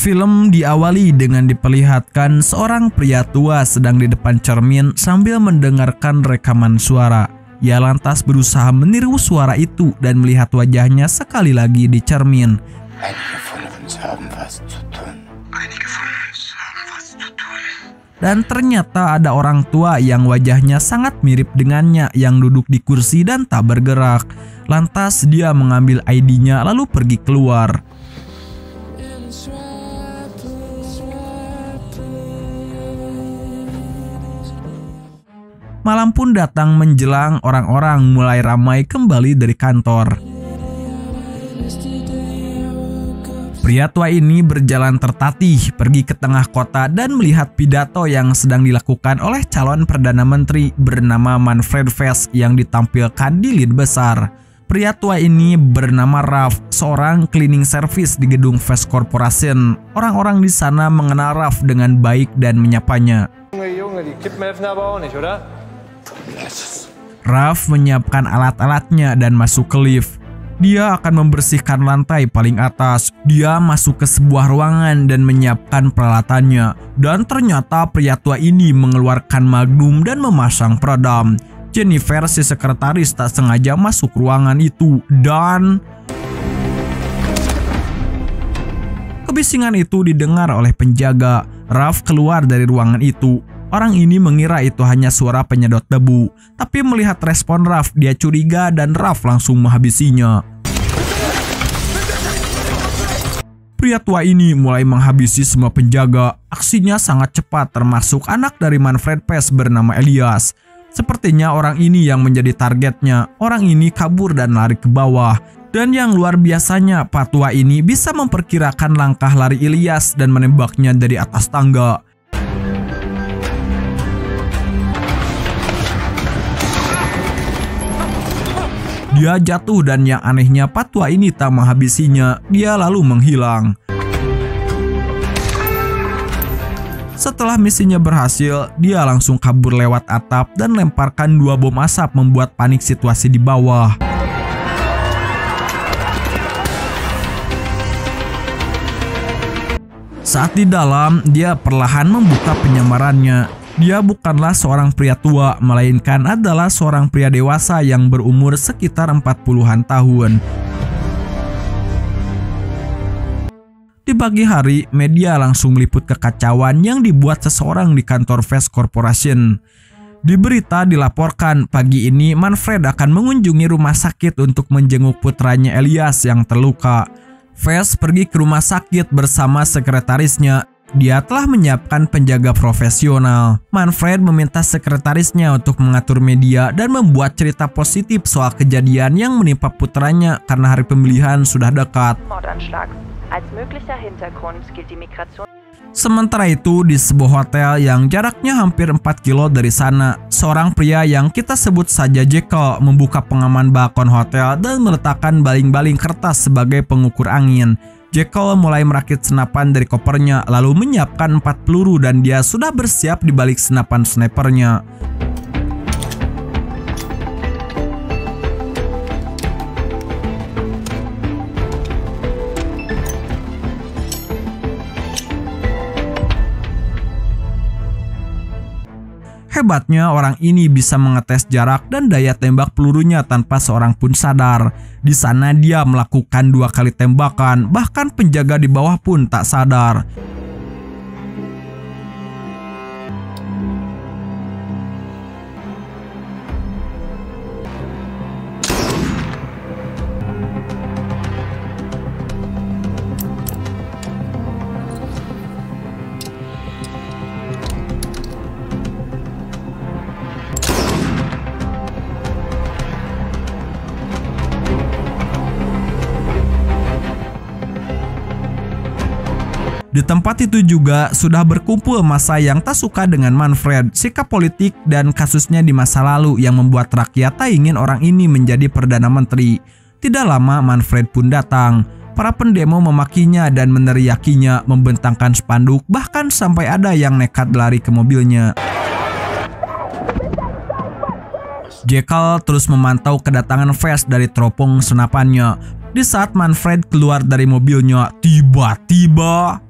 Film diawali dengan diperlihatkan seorang pria tua sedang di depan cermin sambil mendengarkan rekaman suara. Ia lantas berusaha meniru suara itu dan melihat wajahnya sekali lagi di cermin. Dan ternyata ada orang tua yang wajahnya sangat mirip dengannya yang duduk di kursi dan tak bergerak. Lantas dia mengambil ID-nya lalu pergi keluar. Malam pun datang menjelang, orang-orang mulai ramai kembali dari kantor. Pria tua ini berjalan tertatih pergi ke tengah kota dan melihat pidato yang sedang dilakukan oleh calon Perdana Menteri bernama Manfred Vess yang ditampilkan di lead besar. Pria tua ini bernama Ralph, seorang cleaning service di gedung Vess Corporation. Orang-orang di sana mengenal Ralph dengan baik dan menyapanya. Ralph menyiapkan alat-alatnya dan masuk ke lift. Dia akan membersihkan lantai paling atas. Dia masuk ke sebuah ruangan dan menyiapkan peralatannya. Dan ternyata pria tua ini mengeluarkan magnum dan memasang peredam. Jennifer, si sekretaris, tak sengaja masuk ruangan itu dan kebisingan itu didengar oleh penjaga. Ralph keluar dari ruangan itu. Orang ini mengira itu hanya suara penyedot debu, tapi melihat respon Ralph, dia curiga dan Ralph langsung menghabisinya. Pria tua ini mulai menghabisi semua penjaga. Aksinya sangat cepat, termasuk anak dari Manfred Vess bernama Elias. Sepertinya orang ini yang menjadi targetnya. Orang ini kabur dan lari ke bawah. Dan yang luar biasanya, Pak tua ini bisa memperkirakan langkah lari Elias dan menembaknya dari atas tangga. Dia jatuh dan yang anehnya Pak tua ini tak menghabisinya, dia lalu menghilang. Setelah misinya berhasil, dia langsung kabur lewat atap dan lemparkan 2 bom asap membuat panik situasi di bawah. Saat di dalam, dia perlahan membuka penyamarannya. Dia bukanlah seorang pria tua, melainkan adalah seorang pria dewasa yang berumur sekitar 40-an tahun. Di pagi hari, media langsung meliput kekacauan yang dibuat seseorang di kantor Vess Corporation. Di berita dilaporkan pagi ini Manfred akan mengunjungi rumah sakit untuk menjenguk putranya Elias yang terluka. Vess pergi ke rumah sakit bersama sekretarisnya. Dia telah menyiapkan penjaga profesional. Manfred meminta sekretarisnya untuk mengatur media dan membuat cerita positif soal kejadian yang menimpa putranya karena hari pemilihan sudah dekat. Sementara itu, di sebuah hotel yang jaraknya hampir 4 kilo dari sana, seorang pria yang kita sebut saja Jekyll membuka pengaman balkon hotel dan meletakkan baling-baling kertas sebagai pengukur angin. Jekyll mulai merakit senapan dari kopernya lalu menyiapkan 4 peluru dan dia sudah bersiap di balik senapan snipernya. Hebatnya orang ini bisa mengetes jarak dan daya tembak pelurunya tanpa seorang pun sadar. Di sana dia melakukan 2 kali tembakan, bahkan penjaga di bawah pun tak sadar. Di tempat itu juga sudah berkumpul massa yang tak suka dengan Manfred, sikap politik dan kasusnya di masa lalu yang membuat rakyat tak ingin orang ini menjadi Perdana Menteri. Tidak lama Manfred pun datang. Para pendemo memakinya dan meneriakinya, membentangkan spanduk, bahkan sampai ada yang nekat lari ke mobilnya. Jekyll terus memantau kedatangan Vess dari teropong senapannya. Di saat Manfred keluar dari mobilnya, tiba-tiba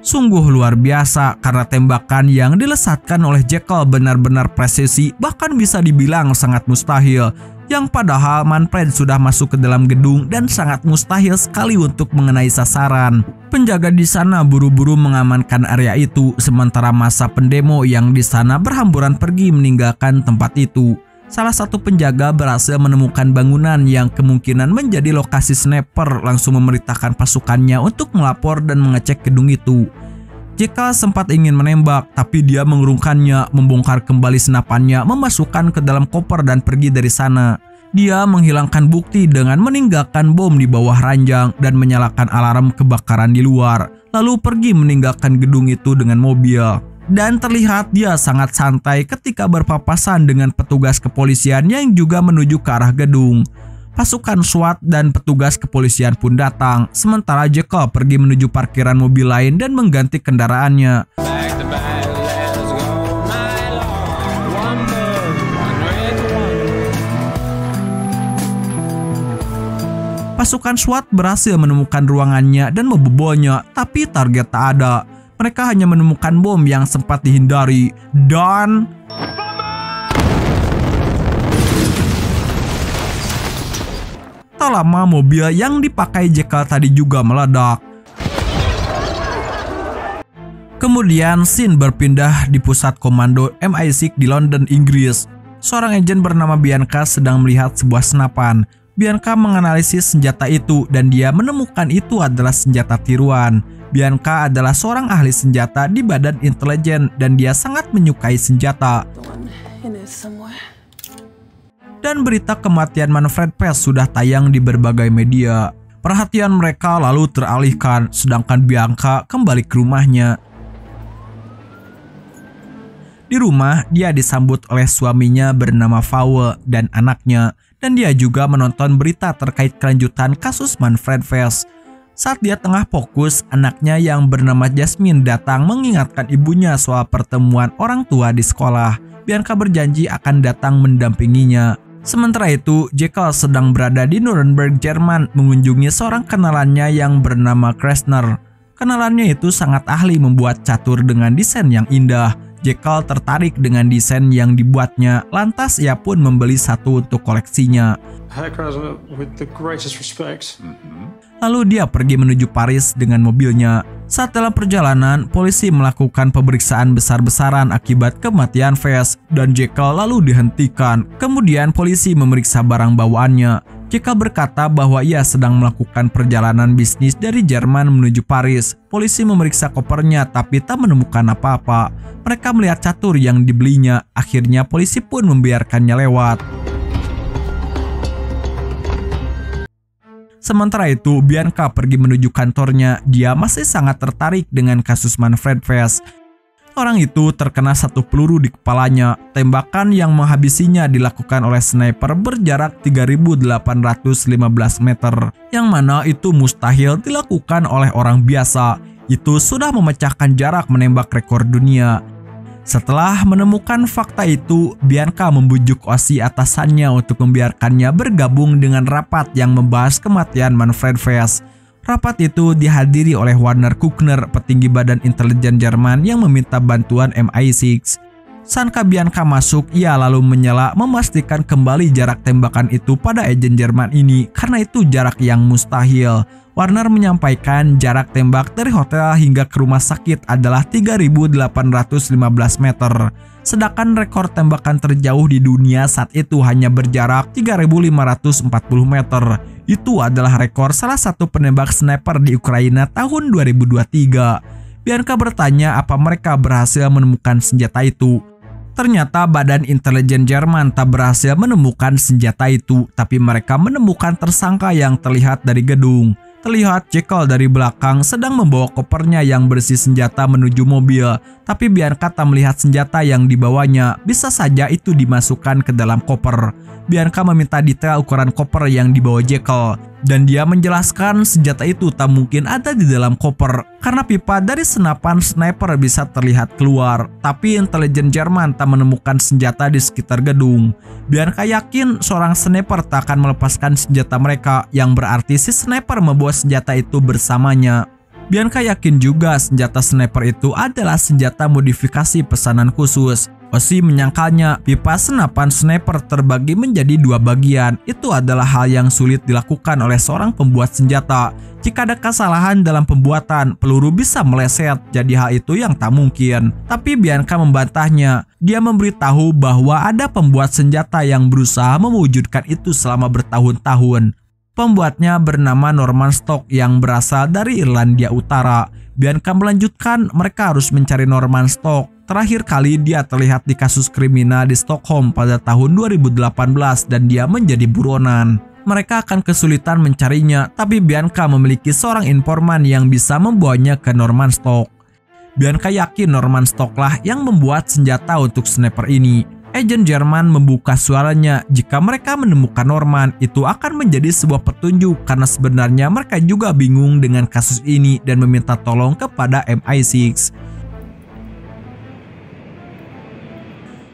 Sungguh luar biasa karena tembakan yang dilesatkan oleh Jekyll benar-benar presisi, bahkan bisa dibilang sangat mustahil. Yang padahal Manfred sudah masuk ke dalam gedung dan sangat mustahil sekali untuk mengenai sasaran. Penjaga di sana buru-buru mengamankan area itu, sementara massa pendemo yang di sana berhamburan pergi meninggalkan tempat itu. Salah satu penjaga berhasil menemukan bangunan yang kemungkinan menjadi lokasi sniper, langsung memerintahkan pasukannya untuk melapor dan mengecek gedung itu. Jekyll sempat ingin menembak, tapi dia mengurungkannya, membongkar kembali senapannya, memasukkan ke dalam koper dan pergi dari sana. Dia menghilangkan bukti dengan meninggalkan bom di bawah ranjang dan menyalakan alarm kebakaran di luar, lalu pergi meninggalkan gedung itu dengan mobil. Dan terlihat dia sangat santai ketika berpapasan dengan petugas kepolisian yang juga menuju ke arah gedung. Pasukan SWAT dan petugas kepolisian pun datang, sementara Jekyll pergi menuju parkiran mobil lain dan mengganti kendaraannya. Pasukan SWAT berhasil menemukan ruangannya dan membobolnya, tapi target tak ada. Mereka hanya menemukan bom yang sempat dihindari dan tak lama mobil yang dipakai Jekyll tadi juga meledak. Kemudian scene berpindah di pusat komando MI6 di London, Inggris. Seorang agen bernama Bianca sedang melihat sebuah senapan. Bianca menganalisis senjata itu dan dia menemukan itu adalah senjata tiruan. Bianca adalah seorang ahli senjata di badan intelijen dan dia sangat menyukai senjata. Dan berita kematian Manfred Pest sudah tayang di berbagai media. Perhatian mereka lalu teralihkan, sedangkan Bianca kembali ke rumahnya. Di rumah, dia disambut oleh suaminya bernama Fawe dan anaknya, dan dia juga menonton berita terkait kelanjutan kasus Manfred Pest. Saat dia tengah fokus, anaknya yang bernama Jasmine datang mengingatkan ibunya soal pertemuan orang tua di sekolah. Bianca berjanji akan datang mendampinginya. Sementara itu, Jekyll sedang berada di Nuremberg, Jerman, mengunjungi seorang kenalannya yang bernama Kressner. Kenalannya itu sangat ahli membuat catur dengan desain yang indah. Jekyll tertarik dengan desain yang dibuatnya, lantas ia pun membeli satu untuk koleksinya. Lalu dia pergi menuju Paris dengan mobilnya. Saat dalam perjalanan, polisi melakukan pemeriksaan besar-besaran akibat kematian Pest dan Jekyll lalu dihentikan. Kemudian polisi memeriksa barang bawaannya. Jekyll berkata bahwa ia sedang melakukan perjalanan bisnis dari Jerman menuju Paris. Polisi memeriksa kopernya tapi tak menemukan apa-apa. Mereka melihat catur yang dibelinya. Akhirnya polisi pun membiarkannya lewat. Sementara itu, Bianca pergi menuju kantornya. Dia masih sangat tertarik dengan kasus Manfred Pest. Orang itu terkena satu peluru di kepalanya. Tembakan yang menghabisinya dilakukan oleh sniper berjarak 3.815 meter, yang mana itu mustahil dilakukan oleh orang biasa. Itu sudah memecahkan jarak menembak rekor dunia. Setelah menemukan fakta itu, Bianca membujuk OSI atasannya untuk membiarkannya bergabung dengan rapat yang membahas kematian Manfred Pest. Rapat itu dihadiri oleh Werner Kuchner, petinggi badan intelijen Jerman yang meminta bantuan MI6. Sangka Bianca masuk, ia lalu menyela memastikan kembali jarak tembakan itu pada agen Jerman ini karena itu jarak yang mustahil. Werner menyampaikan jarak tembak dari hotel hingga ke rumah sakit adalah 3.815 meter. Sedangkan rekor tembakan terjauh di dunia saat itu hanya berjarak 3.540 meter. Itu adalah rekor salah satu penembak sniper di Ukraina tahun 2023. Bianca bertanya apa mereka berhasil menemukan senjata itu. Ternyata badan intelijen Jerman tak berhasil menemukan senjata itu, tapi mereka menemukan tersangka yang terlihat dari gedung. Terlihat Jekyll dari belakang sedang membawa kopernya yang berisi senjata menuju mobil, tapi Bianca tak melihat senjata yang dibawanya. Bisa saja itu dimasukkan ke dalam koper. Bianca meminta detail ukuran koper yang dibawa Jekyll, dan dia menjelaskan senjata itu tak mungkin ada di dalam koper karena pipa dari senapan sniper bisa terlihat keluar. Tapi intelijen Jerman tak menemukan senjata di sekitar gedung. Bianca yakin seorang sniper tak akan melepaskan senjata mereka, yang berarti si sniper membawa senjata itu bersamanya. Bianca yakin juga senjata sniper itu adalah senjata modifikasi pesanan khusus. Ozzy menyangkalnya pipa senapan sniper terbagi menjadi 2 bagian. Itu adalah hal yang sulit dilakukan oleh seorang pembuat senjata. Jika ada kesalahan dalam pembuatan, peluru bisa meleset, jadi hal itu yang tak mungkin. Tapi Bianca membantahnya. Dia memberitahu bahwa ada pembuat senjata yang berusaha mewujudkan itu selama bertahun-tahun. Pembuatnya bernama Norman Stock yang berasal dari Irlandia Utara. Bianca melanjutkan mereka harus mencari Norman Stock. Terakhir kali dia terlihat di kasus kriminal di Stockholm pada tahun 2018 dan dia menjadi buronan. Mereka akan kesulitan mencarinya, tapi Bianca memiliki seorang informan yang bisa membawanya ke Norman Stock. Bianca yakin Norman Stock lah yang membuat senjata untuk sniper ini. Agen Jerman membuka suaranya. Jika mereka menemukan Norman, itu akan menjadi sebuah petunjuk karena sebenarnya mereka juga bingung dengan kasus ini dan meminta tolong kepada MI6.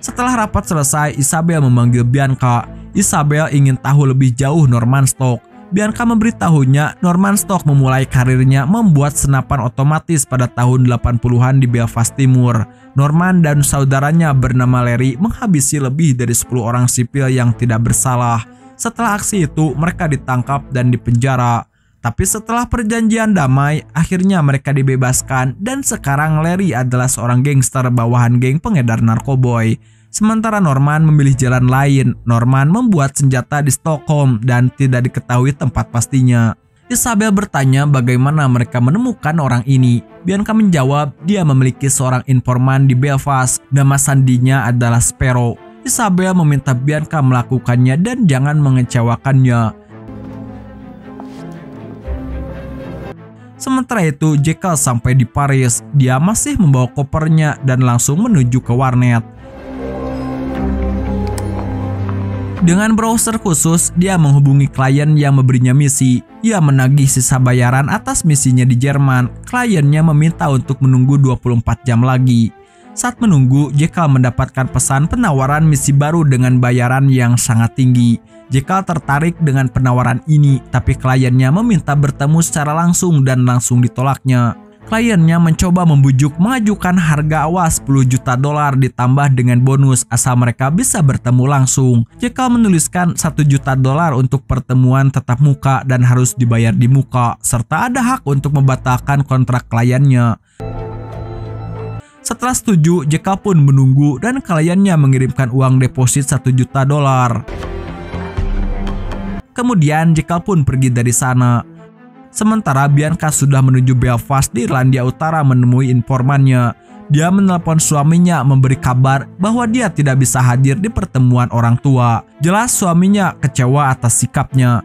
Setelah rapat selesai, Isabel memanggil Bianca. Isabel ingin tahu lebih jauh Norman Stock. Bianca memberitahunya Norman Stock memulai karirnya membuat senapan otomatis pada tahun 80-an di Belfast Timur. Norman dan saudaranya bernama Larry menghabisi lebih dari 10 orang sipil yang tidak bersalah. Setelah aksi itu, mereka ditangkap dan dipenjara. Tapi setelah perjanjian damai, akhirnya mereka dibebaskan dan sekarang Larry adalah seorang gangster bawahan geng pengedar narkoboy. Sementara Norman memilih jalan lain. Norman membuat senjata di Stockholm dan tidak diketahui tempat pastinya. Isabel bertanya bagaimana mereka menemukan orang ini. Bianca menjawab dia memiliki seorang informan di Belfast. Nama sandinya adalah Sparrow. Isabel meminta Bianca melakukannya dan jangan mengecewakannya. Sementara itu, Jekyll sampai di Paris. Dia masih membawa kopernya dan langsung menuju ke warnet. Dengan browser khusus, dia menghubungi klien yang memberinya misi. Ia menagih sisa bayaran atas misinya di Jerman. Kliennya meminta untuk menunggu 24 jam lagi. Saat menunggu, Jekyll mendapatkan pesan penawaran misi baru dengan bayaran yang sangat tinggi. Jekyll tertarik dengan penawaran ini, tapi kliennya meminta bertemu secara langsung dan langsung ditolaknya. Kliennya mencoba membujuk mengajukan harga awal $10 juta ditambah dengan bonus asal mereka bisa bertemu langsung. Jekyll menuliskan $1 juta untuk pertemuan tatap muka dan harus dibayar di muka, serta ada hak untuk membatalkan kontrak kliennya. Setelah setuju, Jekyll pun menunggu dan kliennya mengirimkan uang deposit $1 juta. Kemudian Jekyll pun pergi dari sana. Sementara Bianca sudah menuju Belfast di Irlandia Utara menemui informannya. Dia menelpon suaminya memberi kabar bahwa dia tidak bisa hadir di pertemuan orang tua. Jelas suaminya kecewa atas sikapnya.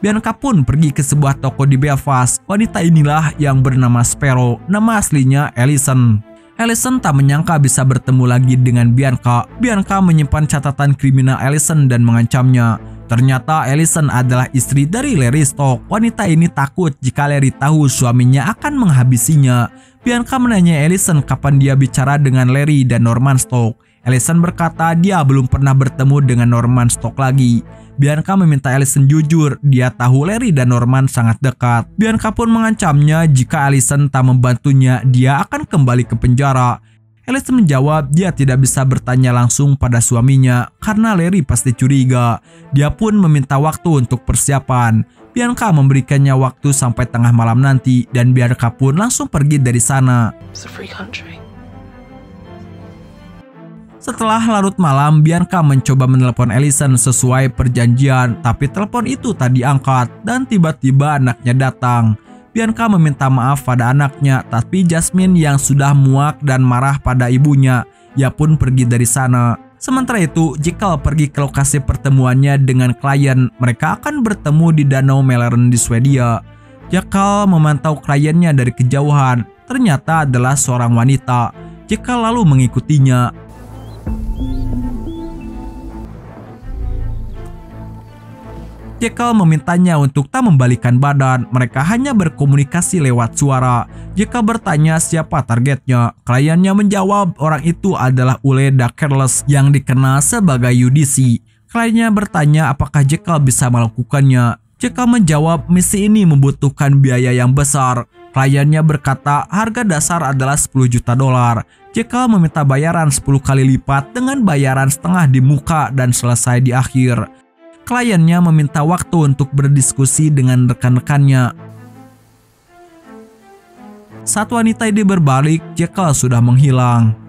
Bianca pun pergi ke sebuah toko di Belfast. Wanita inilah yang bernama Sparrow, nama aslinya Alison. Alison tak menyangka bisa bertemu lagi dengan Bianca. Bianca menyimpan catatan kriminal Alison dan mengancamnya. Ternyata Alison adalah istri dari Larry Stock. Wanita ini takut jika Larry tahu suaminya akan menghabisinya. Bianca menanya Alison kapan dia bicara dengan Larry dan Norman Stock. Alison berkata dia belum pernah bertemu dengan Norman Stock lagi. Bianca meminta Alison jujur, dia tahu Larry dan Norman sangat dekat. Bianca pun mengancamnya jika Alison tak membantunya, dia akan kembali ke penjara. Alison menjawab dia tidak bisa bertanya langsung pada suaminya karena Larry pasti curiga. Dia pun meminta waktu untuk persiapan. Bianca memberikannya waktu sampai tengah malam nanti dan Bianca pun langsung pergi dari sana. Setelah larut malam, Bianca mencoba menelpon Alison sesuai perjanjian, tapi telepon itu tak diangkat dan tiba-tiba anaknya datang. Bianca meminta maaf pada anaknya, tapi Jasmine yang sudah muak dan marah pada ibunya, ia pun pergi dari sana. Sementara itu, Jekyll pergi ke lokasi pertemuannya dengan klien. Mereka akan bertemu di Danau Mälaren di Swedia. Jekyll memantau kliennya dari kejauhan. Ternyata adalah seorang wanita. Jekyll lalu mengikutinya. Jekyll memintanya untuk tak membalikan badan, mereka hanya berkomunikasi lewat suara. Jekyll bertanya siapa targetnya. Kliennya menjawab orang itu adalah Ole Dakerles yang dikenal sebagai UDC. Kliennya bertanya apakah Jekyll bisa melakukannya. Jekyll menjawab misi ini membutuhkan biaya yang besar. Kliennya berkata harga dasar adalah 10 juta dolar. Jekyll meminta bayaran 10 kali lipat dengan bayaran setengah di muka dan selesai di akhir. Kliennya meminta waktu untuk berdiskusi dengan rekan-rekannya. Saat wanita ini berbalik, Jekyll sudah menghilang.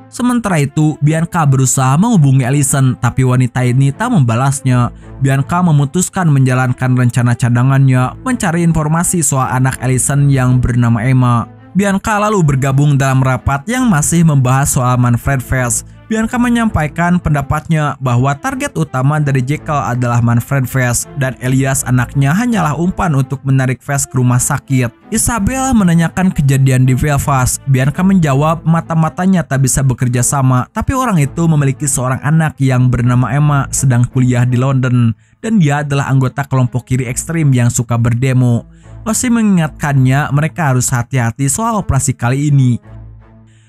Sementara itu, Bianca berusaha menghubungi Allison, tapi wanita ini tak membalasnya. Bianca memutuskan menjalankan rencana cadangannya, mencari informasi soal anak Allison yang bernama Emma. Bianca lalu bergabung dalam rapat yang masih membahas soal Manfred Vess. Bianca menyampaikan pendapatnya bahwa target utama dari Jekyll adalah Manfred Vess dan Elias anaknya hanyalah umpan untuk menarik Vess ke rumah sakit. Isabel menanyakan kejadian di Belfast. Bianca menjawab mata-matanya tak bisa bekerja sama, tapi orang itu memiliki seorang anak yang bernama Emma sedang kuliah di London dan dia adalah anggota kelompok kiri ekstrim yang suka berdemo. Ossie mengingatkannya mereka harus hati-hati soal operasi kali ini.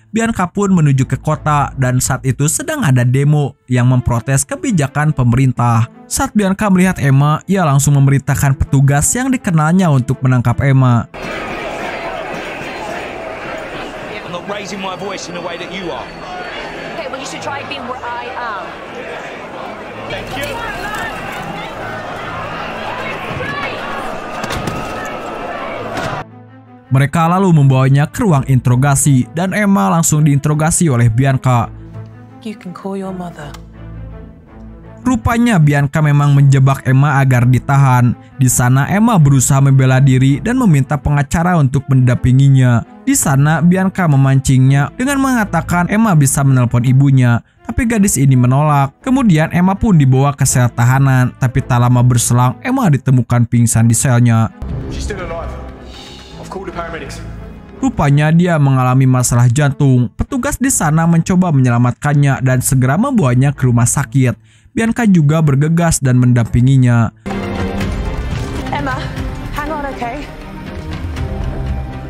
Bianca pun menuju ke kota dan saat itu sedang ada demo yang memprotes kebijakan pemerintah. Saat Bianca melihat Emma, ia langsung memerintahkan petugas yang dikenalnya untuk menangkap Emma. I'm not raising my voice in the way that you are. Okay, well you should try being where I am. Thank you. Mereka lalu membawanya ke ruang interogasi dan Emma langsung diinterogasi oleh Bianca. You can call your mother. Rupanya Bianca memang menjebak Emma agar ditahan. Di sana Emma berusaha membela diri dan meminta pengacara untuk mendampinginya. Di sana Bianca memancingnya dengan mengatakan Emma bisa menelpon ibunya, tapi gadis ini menolak. Kemudian Emma pun dibawa ke sel tahanan, tapi tak lama berselang Emma ditemukan pingsan di selnya. She's still alive. I've called the paramedics. Rupanya dia mengalami masalah jantung. Petugas di sana mencoba menyelamatkannya dan segera membawanya ke rumah sakit. Bianca juga bergegas dan mendampinginya. Emma, hang on, okay?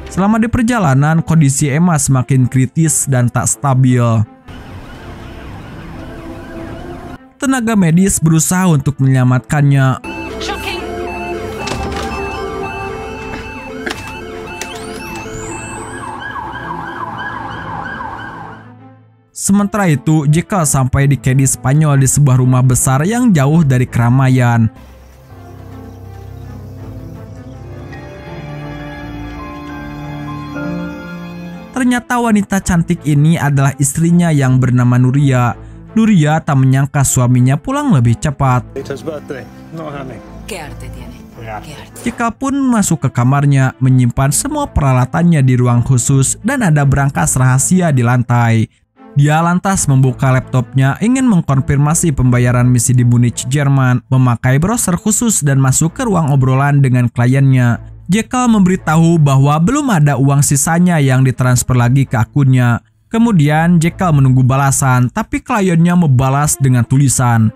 Selama di perjalanan, kondisi Emma semakin kritis dan tak stabil. Tenaga medis berusaha untuk menyelamatkannya. Shocking. Sementara itu, Jekyll sampai di Cadiz, Spanyol di sebuah rumah besar yang jauh dari keramaian. Ternyata wanita cantik ini adalah istrinya yang bernama Nuria. Nuria tak menyangka suaminya pulang lebih cepat. It's birthday, not honey. ¿Qué arte tiene? Jekyll pun masuk ke kamarnya, menyimpan semua peralatannya di ruang khusus dan ada berangkas rahasia di lantai. Dia lantas membuka laptopnya, ingin mengkonfirmasi pembayaran misi di Munich, Jerman, memakai browser khusus dan masuk ke ruang obrolan dengan kliennya. Jekyll memberitahu bahwa belum ada uang sisanya yang ditransfer lagi ke akunnya. Kemudian Jekyll menunggu balasan, tapi kliennya membalas dengan tulisan.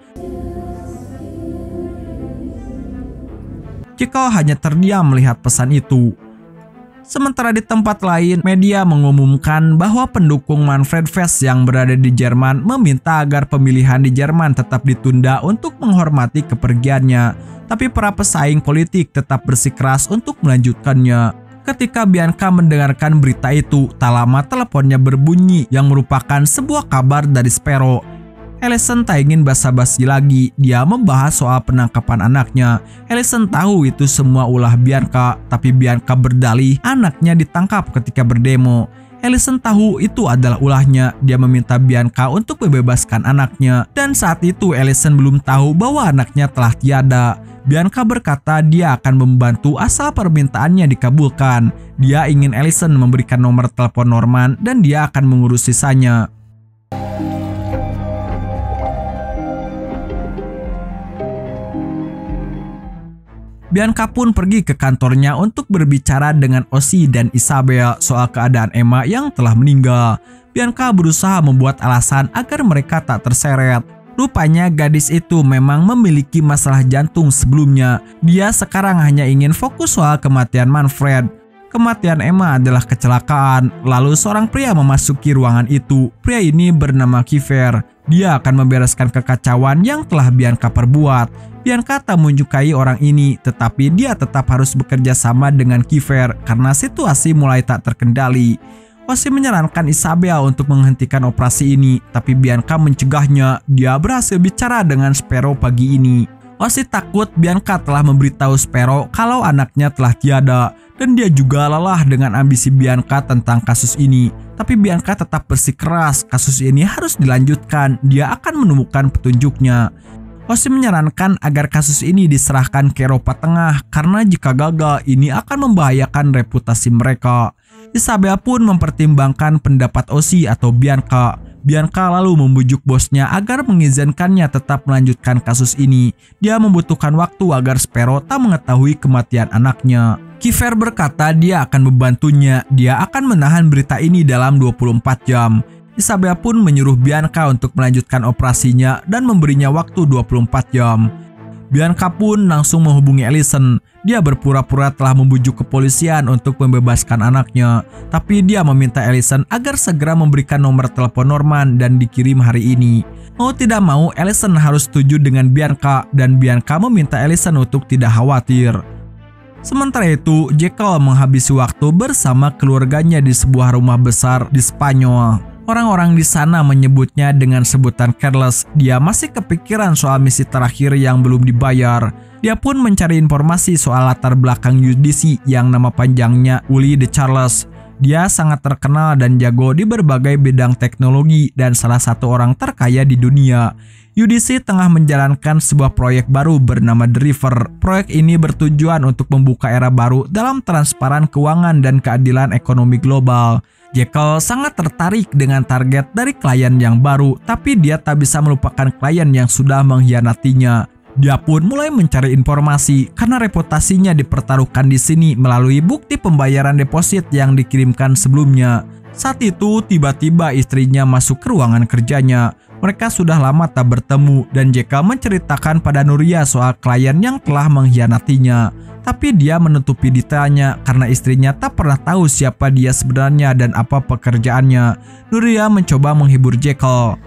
Jekyll hanya terdiam melihat pesan itu. Sementara di tempat lain, media mengumumkan bahwa pendukung Manfred Vess yang berada di Jerman meminta agar pemilihan di Jerman tetap ditunda untuk menghormati kepergiannya. Tapi para pesaing politik tetap bersikeras untuk melanjutkannya. Ketika Bianca mendengarkan berita itu, tak lama teleponnya berbunyi yang merupakan sebuah kabar dari Sparrow. Allison tak ingin basa-basi lagi, dia membahas soal penangkapan anaknya. Allison tahu itu semua ulah Bianca, tapi Bianca berdalih anaknya ditangkap ketika berdemo. Allison tahu itu adalah ulahnya, dia meminta Bianca untuk membebaskan anaknya. Dan saat itu Allison belum tahu bahwa anaknya telah tiada. Bianca berkata dia akan membantu asal permintaannya dikabulkan. Dia ingin Allison memberikan nomor telepon Norman dan dia akan mengurus sisanya. Bianca pun pergi ke kantornya untuk berbicara dengan Ossie dan Isabel soal keadaan Emma yang telah meninggal. Bianca berusaha membuat alasan agar mereka tak terseret. Rupanya gadis itu memang memiliki masalah jantung sebelumnya. Dia sekarang hanya ingin fokus soal kematian Manfred. Kematian Emma adalah kecelakaan. Lalu seorang pria memasuki ruangan itu. Pria ini bernama Kiefer. Dia akan membereskan kekacauan yang telah Bianca perbuat. Bianca tak menyukai orang ini, tetapi dia tetap harus bekerja sama dengan Kiefer karena situasi mulai tak terkendali. Osi menyarankan Isabel untuk menghentikan operasi ini, tapi Bianca mencegahnya. Dia berhasil bicara dengan Sparrow pagi ini. Osi takut Bianca telah memberitahu Sparrow kalau anaknya telah tiada, dan dia juga lelah dengan ambisi Bianca tentang kasus ini. Tapi Bianca tetap bersikeras kasus ini harus dilanjutkan, dia akan menemukan petunjuknya. Osi menyarankan agar kasus ini diserahkan ke Eropa Tengah karena jika gagal ini akan membahayakan reputasi mereka. Isabel pun mempertimbangkan pendapat Osi atau Bianca. Bianca lalu membujuk bosnya agar mengizinkannya tetap melanjutkan kasus ini. Dia membutuhkan waktu agar Sparrow tak mengetahui kematian anaknya. Kiefer berkata dia akan membantunya. Dia akan menahan berita ini dalam 24 jam. Isabel pun menyuruh Bianca untuk melanjutkan operasinya dan memberinya waktu 24 jam. Bianca pun langsung menghubungi Allison. Dia berpura-pura telah membujuk kepolisian untuk membebaskan anaknya. Tapi dia meminta Allison agar segera memberikan nomor telepon Norman dan dikirim hari ini. Mau tidak mau, Allison harus setuju dengan Bianca dan Bianca meminta Allison untuk tidak khawatir. Sementara itu, Jekyll menghabisi waktu bersama keluarganya di sebuah rumah besar di Spanyol. Orang-orang di sana menyebutnya dengan sebutan careless. Dia masih kepikiran soal misi terakhir yang belum dibayar. Dia pun mencari informasi soal latar belakang Judici yang nama panjangnya Uli de Charles. Dia sangat terkenal dan jago di berbagai bidang teknologi dan salah satu orang terkaya di dunia. Judici tengah menjalankan sebuah proyek baru bernama The River. Proyek ini bertujuan untuk membuka era baru dalam transparan keuangan dan keadilan ekonomi global. Jekyll sangat tertarik dengan target dari klien yang baru, tapi dia tak bisa melupakan klien yang sudah mengkhianatinya. Dia pun mulai mencari informasi karena reputasinya dipertaruhkan di sini melalui bukti pembayaran deposit yang dikirimkan sebelumnya. Saat itu tiba-tiba istrinya masuk ke ruangan kerjanya. Mereka sudah lama tak bertemu dan Jekyll menceritakan pada Nuria soal klien yang telah mengkhianatinya. Tapi dia menutupi detailnya karena istrinya tak pernah tahu siapa dia sebenarnya dan apa pekerjaannya. Nuria mencoba menghibur Jekyll.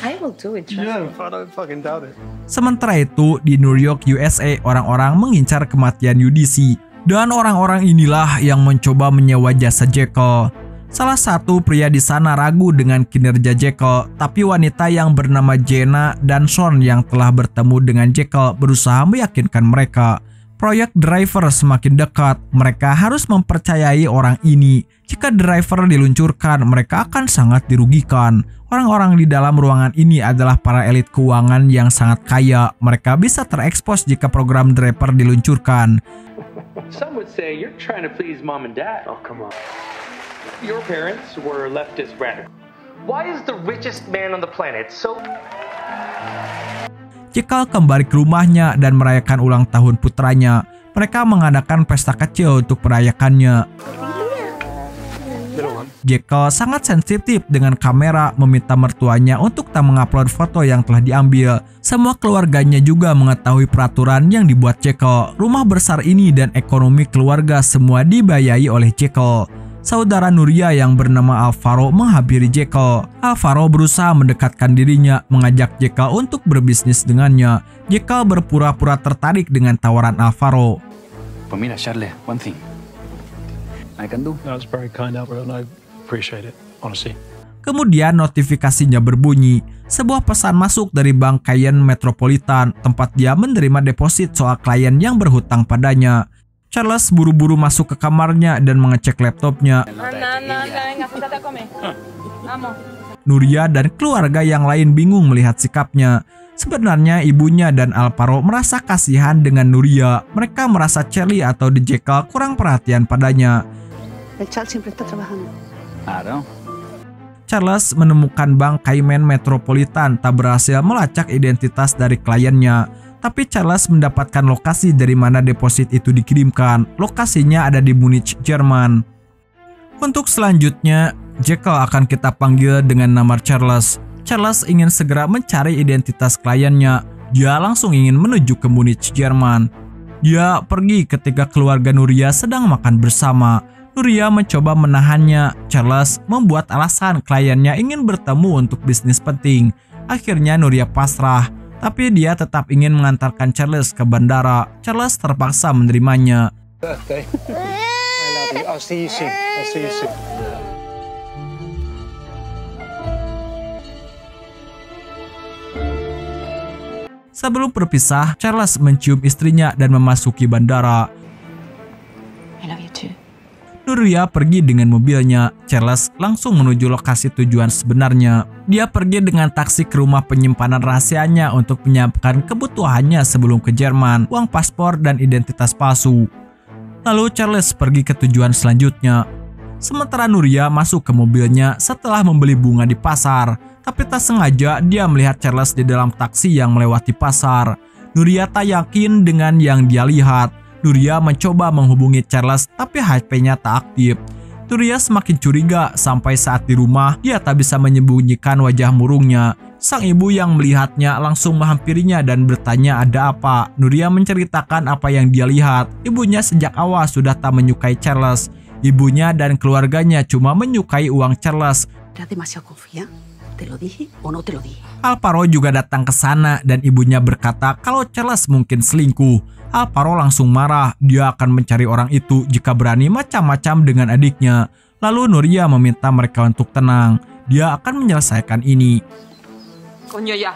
I will do it. Yeah, I don't fucking doubt it. Sementara itu, di New York, USA, orang-orang mengincar kematian Judici. Dan orang-orang inilah yang mencoba menyewa jasa Jekyll. Salah satu pria di sana ragu dengan kinerja Jekyll, tapi wanita yang bernama Jenna dan Sean yang telah bertemu dengan Jekyll berusaha meyakinkan mereka. Proyek Driver semakin dekat, mereka harus mempercayai orang ini. Jika Driver diluncurkan, mereka akan sangat dirugikan. Orang-orang di dalam ruangan ini adalah para elit keuangan yang sangat kaya. Mereka bisa terekspos jika program Driver diluncurkan. Some would say you're trying to please mom and dad. Oh, come on. Your parents were leftist radical. Why is the richest man on the planet so... Jekyll kembali ke rumahnya dan merayakan ulang tahun putranya. Mereka mengadakan pesta kecil untuk merayakannya. Jekyll sangat sensitif dengan kamera, meminta mertuanya untuk tak mengupload foto yang telah diambil. Semua keluarganya juga mengetahui peraturan yang dibuat Jekyll. Rumah besar ini dan ekonomi keluarga semua dibiayai oleh Jekyll. Saudara Nuria yang bernama Alvaro menghampiri Jekyll. Alvaro berusaha mendekatkan dirinya, mengajak Jekyll untuk berbisnis dengannya. Jekyll berpura-pura tertarik dengan tawaran Alvaro. Pues mira, Charlie, one thing I can do. That's very kind, Albert, and I appreciate it, honestly. Kemudian notifikasinya berbunyi. Sebuah pesan masuk dari Bank Cayenne Metropolitan, tempat dia menerima deposit soal klien yang berhutang padanya. Charles buru-buru masuk ke kamarnya dan mengecek laptopnya. Nuria dan keluarga yang lain bingung melihat sikapnya. Sebenarnya ibunya dan Alvaro merasa kasihan dengan Nuria. Mereka merasa Charlie atau Jekyll kurang perhatian padanya. Charles menemukan Bank Cayenne Metropolitan tak berhasil melacak identitas dari kliennya. Tapi Charles mendapatkan lokasi dari mana deposit itu dikirimkan. Lokasinya ada di Munich, Jerman. Untuk selanjutnya, Jekyll akan kita panggil dengan nama Charles. Charles ingin segera mencari identitas kliennya. Dia langsung ingin menuju ke Munich, Jerman. Dia pergi ketika keluarga Nuria sedang makan bersama. Nuria mencoba menahannya. Charles membuat alasan kliennya ingin bertemu untuk bisnis penting. Akhirnya Nuria pasrah, tapi dia tetap ingin mengantarkan Charles ke bandara. Charles terpaksa menerimanya. Birthday. I love you. I'll see you soon. I'll see you soon. Sebelum berpisah, Charles mencium istrinya dan memasuki bandara. I love you too. Nuria pergi dengan mobilnya. Charles langsung menuju lokasi tujuan sebenarnya. Dia pergi dengan taksi ke rumah penyimpanan rahasianya untuk menyiapkan kebutuhannya sebelum ke Jerman, uang paspor dan identitas palsu. Lalu Charles pergi ke tujuan selanjutnya. Sementara Nuria masuk ke mobilnya setelah membeli bunga di pasar. Tapi tak sengaja dia melihat Charles di dalam taksi yang melewati pasar. Nuria tak yakin dengan yang dia lihat. Nuria mencoba menghubungi Charles tapi HP-nya tak aktif. Nuria semakin curiga sampai saat di rumah dia tak bisa menyembunyikan wajah murungnya. Sang ibu yang melihatnya langsung menghampirinya dan bertanya ada apa. Nuria menceritakan apa yang dia lihat. Ibunya sejak awal sudah tak menyukai Charles. Ibunya dan keluarganya cuma menyukai uang Charles. Era demasiado confiado. ¿Te lo dije o no te lo dije? Alvaro juga datang ke sana dan ibunya berkata kalau Charles mungkin selingkuh. Alvaro langsung marah, dia akan mencari orang itu jika berani macam-macam dengan adiknya. Lalu Nuria meminta mereka untuk tenang, dia akan menyelesaikan ini. Coño ya.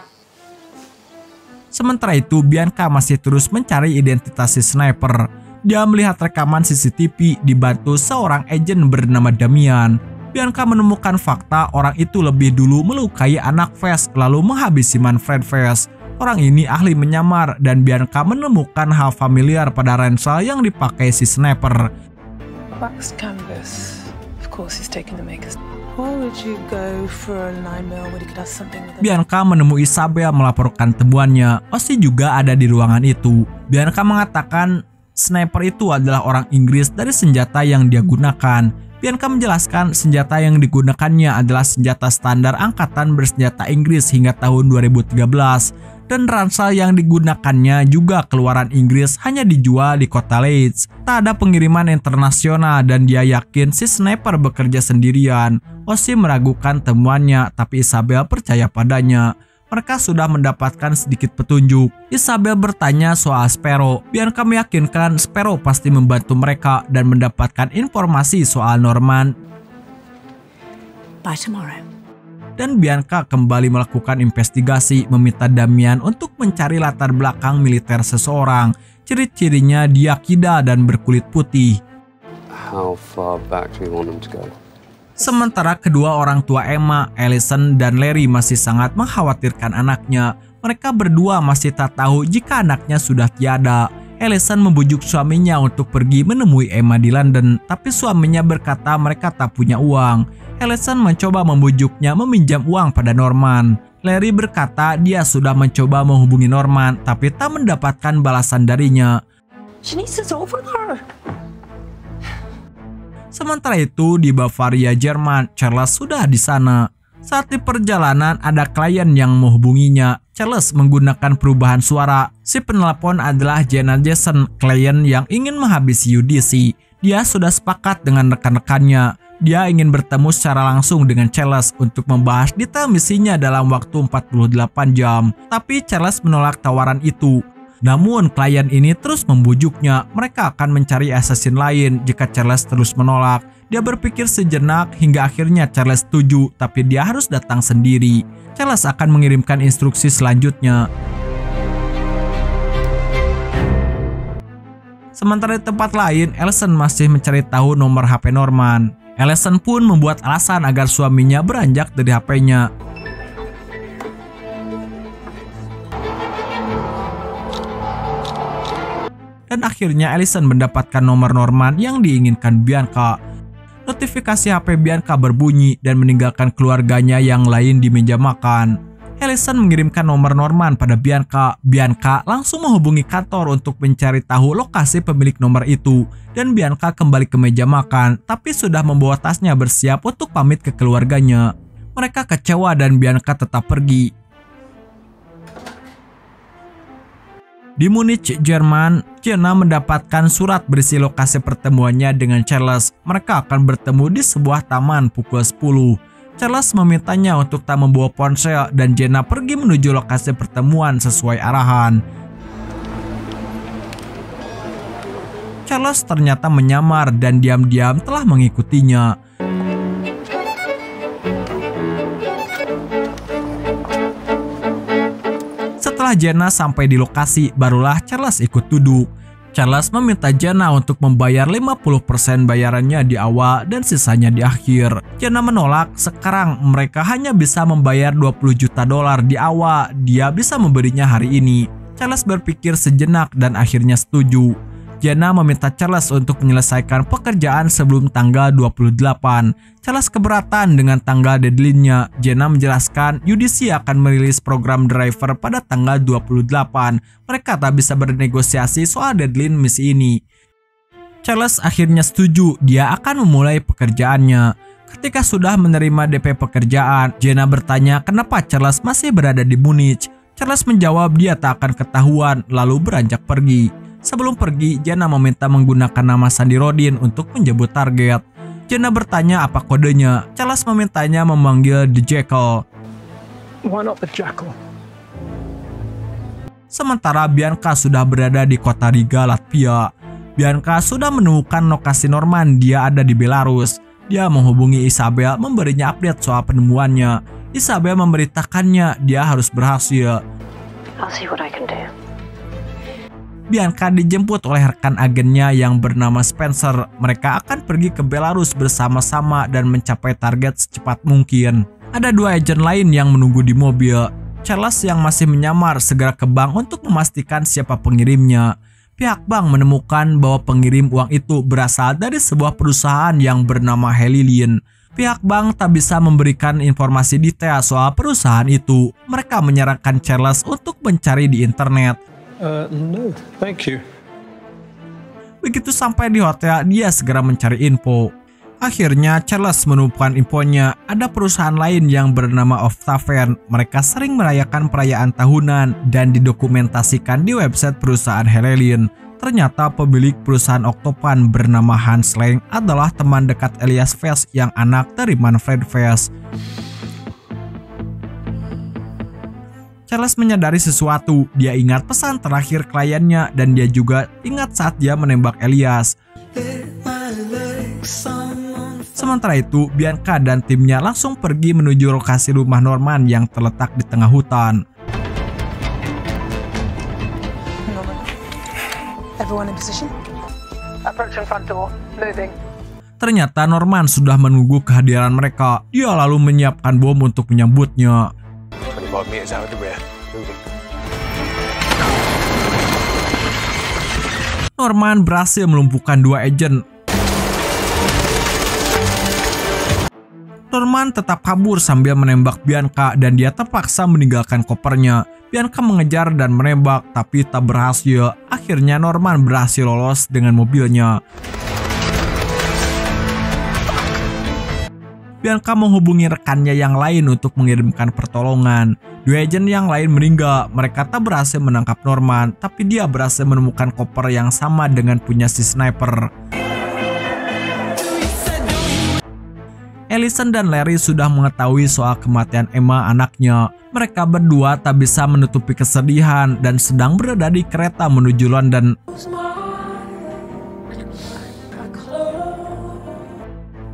Sementara itu Bianca masih terus mencari identitas si sniper. Dia melihat rekaman CCTV dibantu seorang agen bernama Damian. Bianca menemukan fakta orang itu lebih dulu melukai anak Vess lalu menghabisi Manfred Vess. Orang ini ahli menyamar dan Bianca menemukan hal familiar pada ransel yang dipakai si sniper. Wax canvas. Of course he's taken the makers. Why would you go for a 9mm when you could have something with a... Bianca menemui Isabel melaporkan temuannya. Ozzy juga ada di ruangan itu. Bianca mengatakan sniper itu adalah orang Inggris dari senjata yang dia gunakan. Bianca menjelaskan senjata yang digunakannya adalah senjata standar angkatan bersenjata Inggris hingga tahun 2013 dan ransel yang digunakannya juga keluaran Inggris hanya dijual di kota Leeds. Tak ada pengiriman internasional dan dia yakin si sniper bekerja sendirian. Ozzy meragukan temuannya tapi Isabel percaya padanya. Mereka sudah mendapatkan sedikit petunjuk. Isabel bertanya soal Sparrow. Bianca meyakinkan Sparrow pasti membantu mereka dan mendapatkan informasi soal Norman. By tomorrow. Dan Bianca kembali melakukan investigasi, meminta Damian untuk mencari latar belakang militer seseorang. Ciri-cirinya dia kidal dan berkulit putih. How far back do you want them to go? Sementara kedua orang tua Emma, Allison dan Larry masih sangat mengkhawatirkan anaknya. Mereka berdua masih tak tahu jika anaknya sudah tiada. Allison membujuk suaminya untuk pergi menemui Emma di London, tapi suaminya berkata mereka tak punya uang. Allison mencoba membujuknya meminjam uang pada Norman. Larry berkata dia sudah mencoba menghubungi Norman, tapi tak mendapatkan balasan darinya. She needs us over there. Sementara itu di Bavaria, Jerman, Charles sudah di sana. Saat di perjalanan ada klien yang menghubunginya. Charles menggunakan perubahan suara. Si penelpon adalah Jenna Jason, klien yang ingin menghabisi UDC. Dia sudah sepakat dengan rekan-rekannya. Dia ingin bertemu secara langsung dengan Charles untuk membahas detail misinya dalam waktu 48 jam. Tapi Charles menolak tawaran itu. Namun klien ini terus membujuknya, mereka akan mencari assassin lain jika Charles terus menolak. Dia berpikir sejenak hingga akhirnya Charles setuju, tapi dia harus datang sendiri. Charles akan mengirimkan instruksi selanjutnya. Sementara di tempat lain, Allison masih mencari tahu nomor HP Norman. Allison pun membuat alasan agar suaminya beranjak dari HP-nya. Dan akhirnya Allison mendapatkan nomor Norman yang diinginkan Bianca. Notifikasi HP Bianca berbunyi dan meninggalkan keluarganya yang lain di meja makan. Allison mengirimkan nomor Norman pada Bianca. Bianca langsung menghubungi kantor untuk mencari tahu lokasi pemilik nomor itu. Dan Bianca kembali ke meja makan, tapi sudah membawa tasnya bersiap untuk pamit ke keluarganya. Mereka kecewa dan Bianca tetap pergi. Di Munich, Jerman, Jenna mendapatkan surat berisi lokasi pertemuannya dengan Charles. Mereka akan bertemu di sebuah taman pukul 10. Charles memintanya untuk tak membawa ponsel dan Jenna pergi menuju lokasi pertemuan sesuai arahan. Charles ternyata menyamar dan diam-diam telah mengikutinya. Setelah Jenna sampai di lokasi, barulah Charles ikut duduk. Charles meminta Jenna untuk membayar 50% bayarannya di awal dan sisanya di akhir. Jenna menolak, sekarang mereka hanya bisa membayar $20 juta di awal, dia bisa memberinya hari ini. Charles berpikir sejenak dan akhirnya setuju. Jenna meminta Charles untuk menyelesaikan pekerjaan sebelum tanggal 28. Charles keberatan dengan tanggal deadline-nya. Jenna menjelaskan UDC akan merilis program driver pada tanggal 28. Mereka tak bisa bernegosiasi soal deadline misi ini. Charles akhirnya setuju, dia akan memulai pekerjaannya. Ketika sudah menerima DP pekerjaan, Jenna bertanya kenapa Charles masih berada di Munich. Charles menjawab dia tak akan ketahuan, lalu beranjak pergi. Sebelum pergi, Jenna meminta menggunakan nama Sandy Rodin untuk menjemput target. Jenna bertanya apa kodenya. Charles memintanya memanggil The Jackal. Why not the Jackal? Sementara Bianca sudah berada di kota Riga, Latvia. Bianca sudah menemukan lokasi Norman, dia ada di Belarus. Dia menghubungi Isabel memberinya update soal penemuannya. Isabel memberitakannya dia harus berhasil. I'll see what I can do. Bianca dijemput oleh rekan agennya yang bernama Spencer. Mereka akan pergi ke Belarus bersama-sama dan mencapai target secepat mungkin. Ada 2 agen lain yang menunggu di mobil. Charles yang masih menyamar segera ke bank untuk memastikan siapa pengirimnya. Pihak bank menemukan bahwa pengirim uang itu berasal dari sebuah perusahaan yang bernama Helilion. Pihak bank tak bisa memberikan informasi detail soal perusahaan itu. Mereka menyarankan Charles untuk mencari di internet. No, thank you. Begitu sampai di hotel, dia segera mencari info. Akhirnya Charles menemukan infonya, ada perusahaan lain yang bernama Off Tavern. Mereka sering merayakan perayaan tahunan dan didokumentasikan di website perusahaan Helilion. Ternyata pemilik perusahaan Octopan bernama Hans Lang adalah teman dekat Elias Vest yang anak dari Manfred Vest. Charles menyadari sesuatu, dia ingat pesan terakhir kliennya dan dia juga ingat saat dia menembak Elias. Sementara itu, Bianca dan timnya langsung pergi menuju lokasi rumah Norman yang terletak di tengah hutan. Everyone in position? Approaching front door. Moving. Ternyata Norman sudah menunggu kehadiran mereka. Dia lalu menyiapkan bom untuk menyambutnya. Norman berhasil melumpuhkan 2 agen. Norman tetap kabur sambil menembak Bianca dan dia terpaksa meninggalkan kopernya. Bianca mengejar dan menembak tapi tak berhasil. Akhirnya Norman berhasil lolos dengan mobilnya. Bianca menghubungi rekannya yang lain untuk mengirimkan pertolongan. 2 agen yang lain meninggal. Mereka tak berhasil menangkap Norman, tapi dia berhasil menemukan koper yang sama dengan punya si sniper. Allison dan Larry sudah mengetahui soal kematian Emma anaknya. Mereka berdua tak bisa menutupi kesedihan dan sedang berada di kereta menuju London.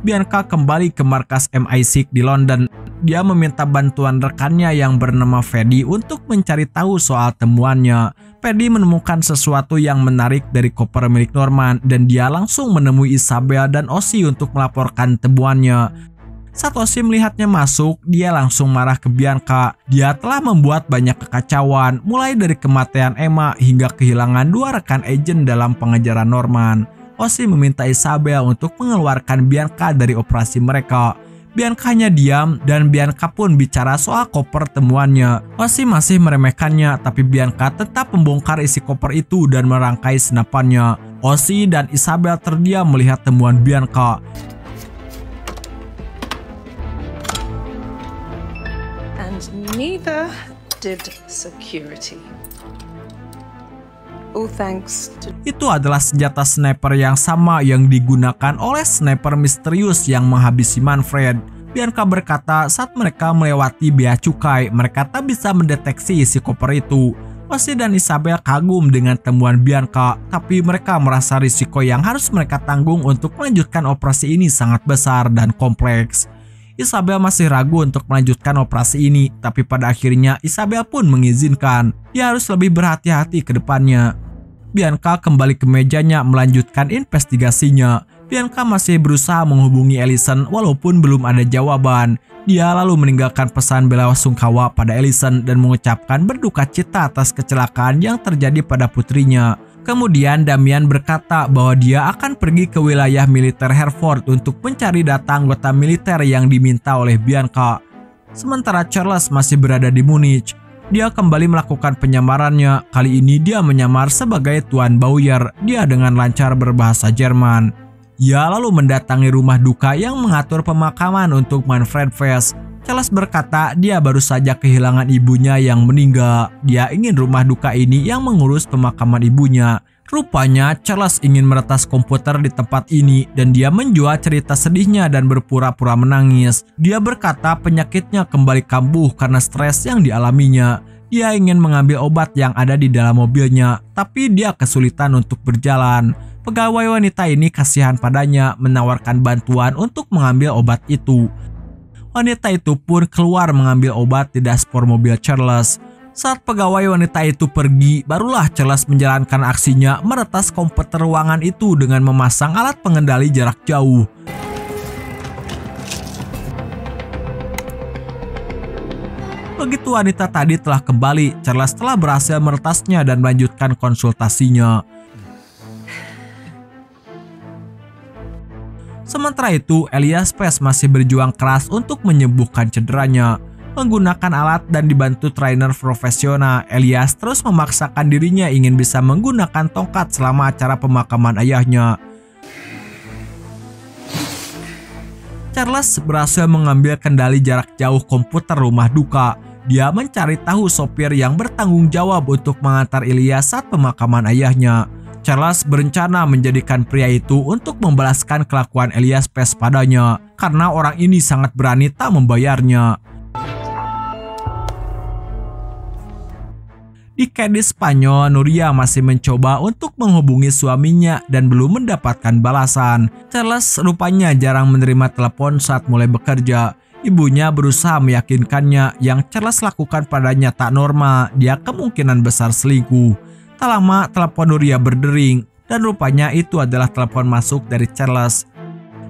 Bianca kembali ke markas MI6 di London. Dia meminta bantuan rekannya yang bernama Freddy untuk mencari tahu soal temuannya. Freddy menemukan sesuatu yang menarik dari koper milik Norman dan dia langsung menemui Isabel dan Ozzy untuk melaporkan temuannya. Saat Ozzy melihatnya masuk, dia langsung marah ke Bianca. Dia telah membuat banyak kekacauan, mulai dari kematian Emma hingga kehilangan 2 rekan agen dalam pengejaran Norman. Ozzy meminta Isabel untuk mengeluarkan Bianca dari operasi mereka. Bianca hanya diam dan Bianca pun bicara soal koper temuannya. Ozzy masih meremehkannya, tapi Bianca tetap membongkar isi koper itu dan merangkai senapannya. Ozzy dan Isabel terdiam melihat temuan Bianca. And neither did security. All thanks to... Itu adalah senjata sniper yang sama yang digunakan oleh sniper misterius yang menghabisi Manfred. Bianca berkata saat mereka melewati bea cukai, mereka tak bisa mendeteksi isi koper itu. Ozzy dan Isabel kagum dengan temuan Bianca, tapi mereka merasa risiko yang harus mereka tanggung untuk melanjutkan operasi ini sangat besar dan kompleks. Isabel masih ragu untuk melanjutkan operasi ini, tapi pada akhirnya Isabel pun mengizinkan. Dia harus lebih berhati-hati ke depannya. Bianca kembali ke mejanya melanjutkan investigasinya. Bianca masih berusaha menghubungi Allison walaupun belum ada jawaban. Dia lalu meninggalkan pesan belasungkawa pada Allison dan mengucapkan berduka cita atas kecelakaan yang terjadi pada putrinya. Kemudian Damian berkata bahwa dia akan pergi ke wilayah militer Hereford untuk mencari data anggota militer yang diminta oleh Bianca. Sementara Charles masih berada di Munich. Dia kembali melakukan penyamarannya. Kali ini dia menyamar sebagai Tuan Bauer. Dia dengan lancar berbahasa Jerman. Ia lalu mendatangi rumah duka yang mengatur pemakaman untuk Manfred Vess. Charles berkata dia baru saja kehilangan ibunya yang meninggal. Dia ingin rumah duka ini yang mengurus pemakaman ibunya. Rupanya Charles ingin meretas komputer di tempat ini dan dia menjual cerita sedihnya dan berpura-pura menangis. Dia berkata penyakitnya kembali kambuh karena stres yang dialaminya. Dia ingin mengambil obat yang ada di dalam mobilnya, tapi dia kesulitan untuk berjalan. Pegawai wanita ini kasihan padanya, menawarkan bantuan untuk mengambil obat itu. Wanita itu pun keluar mengambil obat di dashboard mobil Charles. Saat pegawai wanita itu pergi, barulah Charles menjalankan aksinya meretas komputer ruangan itu dengan memasang alat pengendali jarak jauh. Begitu wanita tadi telah kembali, Charles telah berhasil meretasnya dan melanjutkan konsultasinya. Sementara itu, Elias Pes masih berjuang keras untuk menyembuhkan cederanya. Menggunakan alat dan dibantu trainer profesional, Elias terus memaksakan dirinya ingin bisa menggunakan tongkat selama acara pemakaman ayahnya. Charles berhasil mengambil kendali jarak jauh komputer rumah duka. Dia mencari tahu sopir yang bertanggung jawab untuk mengantar Elias saat pemakaman ayahnya. Charles berencana menjadikan pria itu untuk membalaskan kelakuan Elias Pes padanya, karena orang ini sangat berani tak membayarnya. Di Cadiz, Spanyol, Nuria masih mencoba untuk menghubungi suaminya dan belum mendapatkan balasan. Charles rupanya jarang menerima telepon saat mulai bekerja. Ibunya berusaha meyakinkannya yang Charles lakukan padanya tak normal, dia kemungkinan besar selingkuh. Tak lama, telepon Nuria berdering, dan rupanya itu adalah telepon masuk dari Charles.